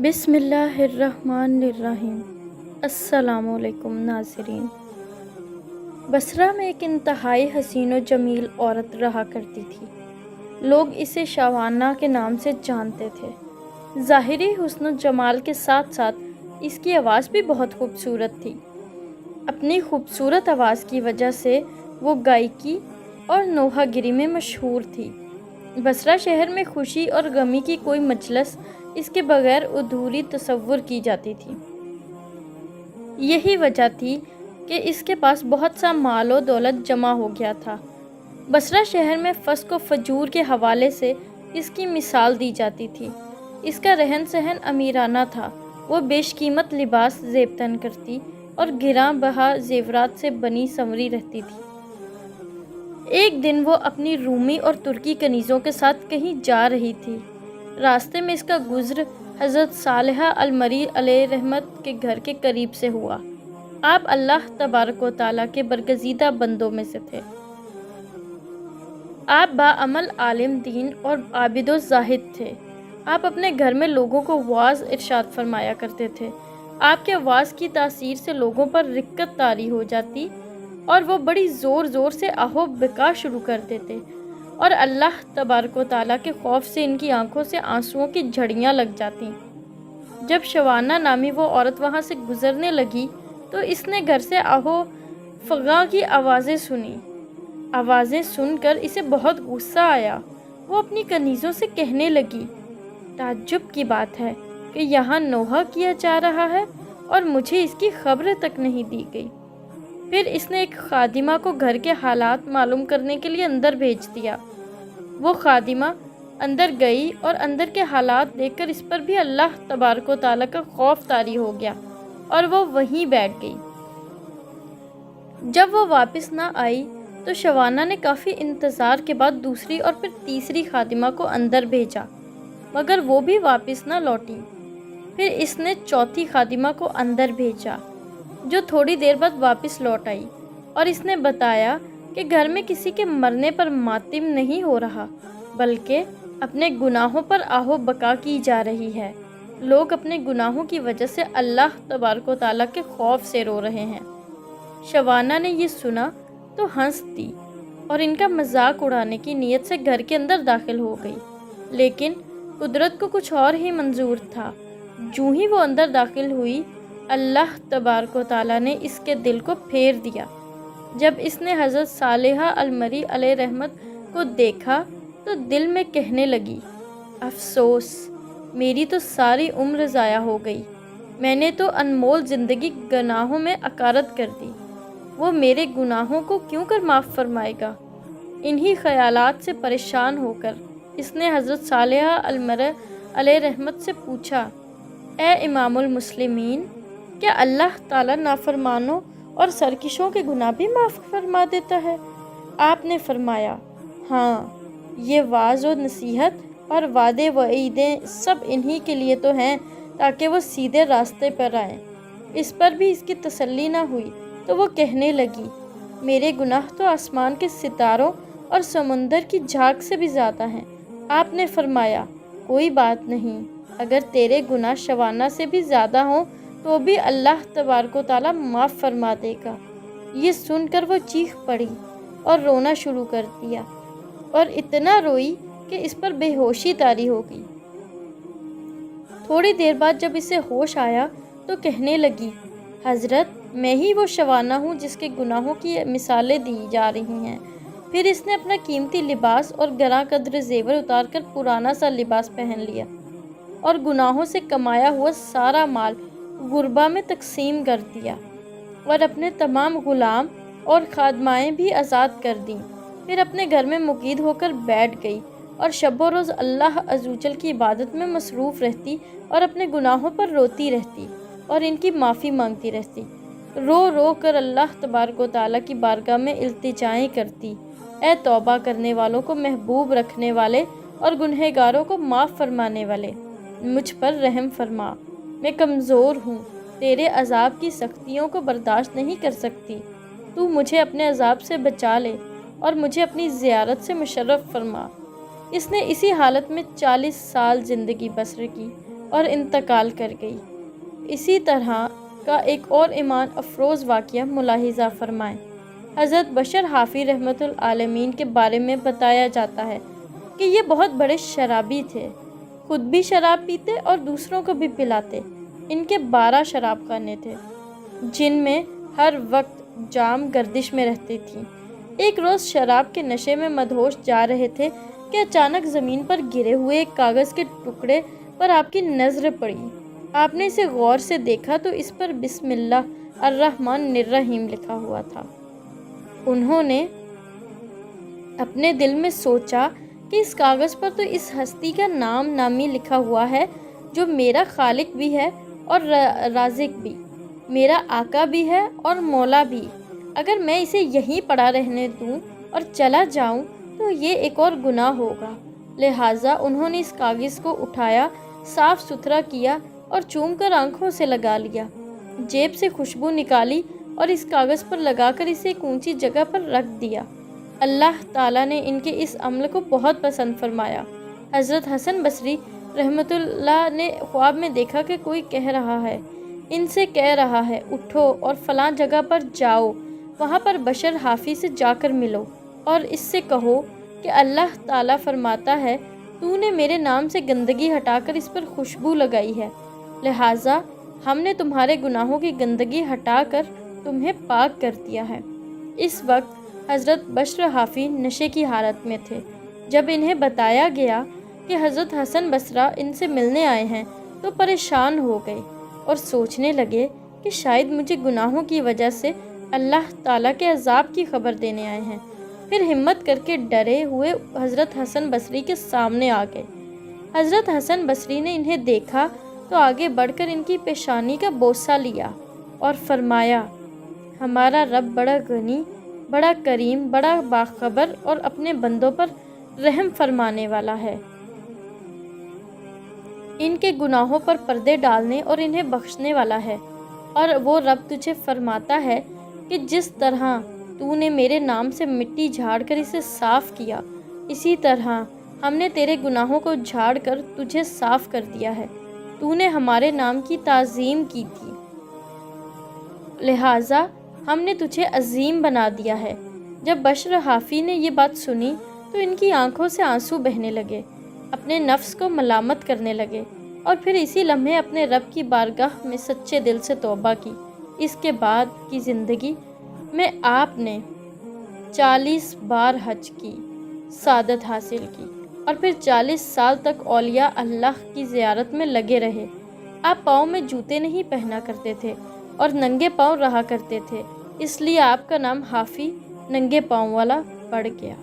بسم اللہ الرحمن الرحیم۔ السلام علیکم ناظرین۔ بصرہ میں ایک انتہائی حسین و جمیل عورت رہا کرتی تھی۔ لوگ اسے شوانہ کے نام سے جانتے تھے۔ ظاہری حسن و جمال کے ساتھ ساتھ اس کی آواز بھی بہت خوبصورت تھی۔ اپنی خوبصورت آواز کی وجہ سے وہ گائیکی اور نوحہ گری میں مشہور تھی۔ بصرہ شہر میں خوشی اور غمی کی کوئی مجلس اس کے بغیر ادھوری تصور کی جاتی تھی۔ یہی وجہ تھی کہ اس کے پاس بہت سا مال و دولت جمع ہو گیا تھا۔ بصرہ شہر میں فسق و فجور کے حوالے سے اس کی مثال دی جاتی تھی۔ اس کا رہن سہن امیرانہ تھا۔ وہ بیش قیمت لباس زیب تن کرتی اور گراں بہا زیورات سے بنی سنوری رہتی تھی۔ ایک دن وہ اپنی رومی اور ترکی کنیزوں کے ساتھ کہیں جا رہی تھی۔ راستے میں اس کا گزر حضرت صالحہ المری علیہ رحمت کے گھر کے قریب سے ہوا۔ آپ اللہ تبارک و تعالیٰ کے برگزیدہ بندوں میں سے تھے۔ آپ باعمل عالم دین اور عابد و زاہد تھے۔ آپ اپنے گھر میں لوگوں کو واعظ ارشاد فرمایا کرتے تھے۔ آپ کے واعظ کی تاثیر سے لوگوں پر رقت طاری ہو جاتی اور وہ بڑی زور زور سے آہو بکا شروع کر دیتے اور اللہ تبارک و تعالیٰ کے خوف سے ان کی آنکھوں سے آنسوؤں کی جھڑیاں لگ جاتیں۔ جب شوانہ نامی وہ عورت وہاں سے گزرنے لگی تو اس نے گھر سے آہو فغاں کی آوازیں سنی۔ آوازیں سن کر اسے بہت غصہ آیا۔ وہ اپنی کنیزوں سے کہنے لگی، تعجب کی بات ہے کہ یہاں نوحہ کیا جا رہا ہے اور مجھے اس کی خبر تک نہیں دی گئی۔ پھر اس نے ایک خادمہ کو گھر کے حالات معلوم کرنے کے لیے اندر بھیج دیا۔ وہ خادمہ اندر گئی اور اندر کے حالات دیکھ کر اس پر بھی اللہ تبارک و تعالیٰ کا خوف طاری ہو گیا اور وہ وہیں بیٹھ گئی۔ جب وہ واپس نہ آئی تو شوانہ نے کافی انتظار کے بعد دوسری اور پھر تیسری خادمہ کو اندر بھیجا، مگر وہ بھی واپس نہ لوٹی۔ پھر اس نے چوتھی خادمہ کو اندر بھیجا، جو تھوڑی دیر بعد واپس لوٹ آئی اور اس نے بتایا کہ گھر میں کسی کے مرنے پر ماتم نہیں ہو رہا، بلکہ اپنے گناہوں پر آہو بکا کی جا رہی ہے۔ لوگ اپنے گناہوں کی وجہ سے اللہ تبارک و تعالیٰ کے خوف سے رو رہے ہیں۔ شوانہ نے یہ سنا تو ہنس دی اور ان کا مذاق اڑانے کی نیت سے گھر کے اندر داخل ہو گئی، لیکن قدرت کو کچھ اور ہی منظور تھا۔ جوں ہی وہ اندر داخل ہوئی، اللہ تبارک و تعالیٰ نے اس کے دل کو پھیر دیا۔ جب اس نے حضرت صالحہ المری علیہ رحمت کو دیکھا تو دل میں کہنے لگی، افسوس، میری تو ساری عمر ضائع ہو گئی۔ میں نے تو انمول زندگی گناہوں میں اکارت کر دی۔ وہ میرے گناہوں کو کیوں کر معاف فرمائے گا؟ انہی خیالات سے پریشان ہو کر اس نے حضرت صالحہ المری علیہ رحمت سے پوچھا، اے امام المسلمین، کیا اللہ تعالیٰ نافرمانوں اور سرکشوں کے گناہ بھی معاف فرما دیتا ہے؟ آپ نے فرمایا، ہاں، یہ واعظ و نصیحت اور وعدے وعیدیں سب انہی کے لیے تو ہیں تاکہ وہ سیدھے راستے پر آئیں۔ اس پر بھی اس کی تسلی نہ ہوئی تو وہ کہنے لگی، میرے گناہ تو آسمان کے ستاروں اور سمندر کی جھاگ سے بھی زیادہ ہیں۔ آپ نے فرمایا، کوئی بات نہیں، اگر تیرے گناہ شوانہ سے بھی زیادہ ہوں تو بھی اللہ تبارک و تعالیٰ معاف فرما دے گا۔ یہ سن کر وہ چیخ پڑی اور رونا شروع کر دیا اور اتنا روئی کہ اس پر بے ہوشی طاری ہو گئی۔ تھوڑی دیر بعد جب اسے ہوش آیا تو کہنے لگی، حضرت، میں ہی وہ شوانہ ہوں جس کے گناہوں کی مثالیں دی جا رہی ہیں۔ پھر اس نے اپنا قیمتی لباس اور گراں قدر زیور اتار کر پرانا سا لباس پہن لیا اور گناہوں سے کمایا ہوا سارا مال غربا میں تقسیم کر دیا اور اپنے تمام غلام اور خادمائیں بھی آزاد کر دیں۔ پھر اپنے گھر میں مقید ہو کر بیٹھ گئی اور شب و روز اللہ عز و جل کی عبادت میں مصروف رہتی اور اپنے گناہوں پر روتی رہتی اور ان کی معافی مانگتی رہتی۔ رو رو کر اللہ تبارک و تعالیٰ کی بارگاہ میں التجائیں کرتی، اے توبہ کرنے والوں کو محبوب رکھنے والے اور گنہگاروں کو معاف فرمانے والے، مجھ پر رحم فرما، میں کمزور ہوں، تیرے عذاب کی سختیوں کو برداشت نہیں کر سکتی، تو مجھے اپنے عذاب سے بچا لے اور مجھے اپنی زیارت سے مشرف فرما۔ اس نے اسی حالت میں 40 سال زندگی بسر کی اور انتقال کر گئی۔ اسی طرح کا ایک اور ایمان افروز واقعہ ملاحظہ فرمائیں۔ حضرت بشر حافی رحمۃ العالمین کے بارے میں بتایا جاتا ہے کہ یہ بہت بڑے شرابی تھے، خود بھی شراب پیتے اور دوسروں کو بھی پلاتے۔ ان کے 12 شراب خانے تھے جن میں ہر وقت جام گردش میں رہتی تھیں۔ ایک روز شراب کے نشے میں مدہوش جا رہے تھے کہ اچانک زمین پر گرے ہوئے ایک کاغذ کے ٹکڑے پر آپ کی نظر پڑی۔ آپ نے اسے غور سے دیکھا تو اس پر بسم اللہ الرحمن الرحیم لکھا ہوا تھا۔ انہوں نے اپنے دل میں سوچا کہ اس کاغذ پر تو اس ہستی کا نام نامی لکھا ہوا ہے جو میرا خالق بھی ہے اور رازق بھی، میرا آقا بھی ہے اور مولا بھی۔ اگر میں اسے یہیں پڑا رہنے دوں اور چلا جاؤں تو یہ ایک اور گناہ ہوگا۔ لہٰذا انہوں نے اس کاغذ کو اٹھایا، صاف ستھرا کیا اور چوم کر آنکھوں سے لگا لیا، جیب سے خوشبو نکالی اور اس کاغذ پر لگا کر اسے ایک اونچی جگہ پر رکھ دیا۔ اللہ تعالیٰ نے ان کے اس عمل کو بہت پسند فرمایا۔ حضرت حسن بصری رحمۃ اللہ نے خواب میں دیکھا کہ کوئی کہہ رہا ہے، ان سے کہہ رہا ہے اٹھو اور فلاں جگہ پر جاؤ، وہاں پر بشر حافی سے جا کر ملو اور اس سے کہو کہ اللہ تعالیٰ فرماتا ہے تو نے میرے نام سے گندگی ہٹا کر اس پر خوشبو لگائی ہے، لہٰذا ہم نے تمہارے گناہوں کی گندگی ہٹا کر تمہیں پاک کر دیا ہے۔ اس وقت حضرت بشر حافی نشے کی حالت میں تھے۔ جب انہیں بتایا گیا کہ حضرت حسن بصرہ ان سے ملنے آئے ہیں تو پریشان ہو گئے اور سوچنے لگے کہ شاید مجھے گناہوں کی وجہ سے اللہ تعالیٰ کے عذاب کی خبر دینے آئے ہیں۔ پھر ہمت کر کے ڈرے ہوئے حضرت حسن بصری کے سامنے آ گئے۔ حضرت حسن بصری نے انہیں دیکھا تو آگے بڑھ کر ان کی پیشانی کا بوسہ لیا اور فرمایا، ہمارا رب بڑا غنی، بڑا کریم، بڑا باخبر اور اپنے بندوں پر رحم فرمانے والا ہے۔ ان کے گناہوں پر پردے ڈالنے اور انہیں بخشنے والا ہے، اور وہ رب تجھے فرماتا ہے کہ جس طرح تو نے میرے نام سے مٹی جھاڑ کر اسے صاف کیا، اسی طرح ہم نے تیرے گناہوں کو جھاڑ کر تجھے صاف کر دیا ہے۔ تو نے ہمارے نام کی تعظیم کی تھی، لہٰذا ہم نے تجھے عظیم بنا دیا ہے۔ جب بشر حافی نے یہ بات سنی تو ان کی آنکھوں سے آنسو بہنے لگے، اپنے نفس کو ملامت کرنے لگے اور پھر اسی لمحے اپنے رب کی بارگاہ میں سچے دل سے توبہ کی۔ اس کے بعد کی زندگی میں آپ نے 40 بار حج کی سعادت حاصل کی اور پھر 40 سال تک اولیاء اللہ کی زیارت میں لگے رہے۔ آپ پاؤں میں جوتے نہیں پہنا کرتے تھے اور ننگے پاؤں رہا کرتے تھے، اس لیے آپ کا نام حافی ننگے پاؤں والا پڑ گیا۔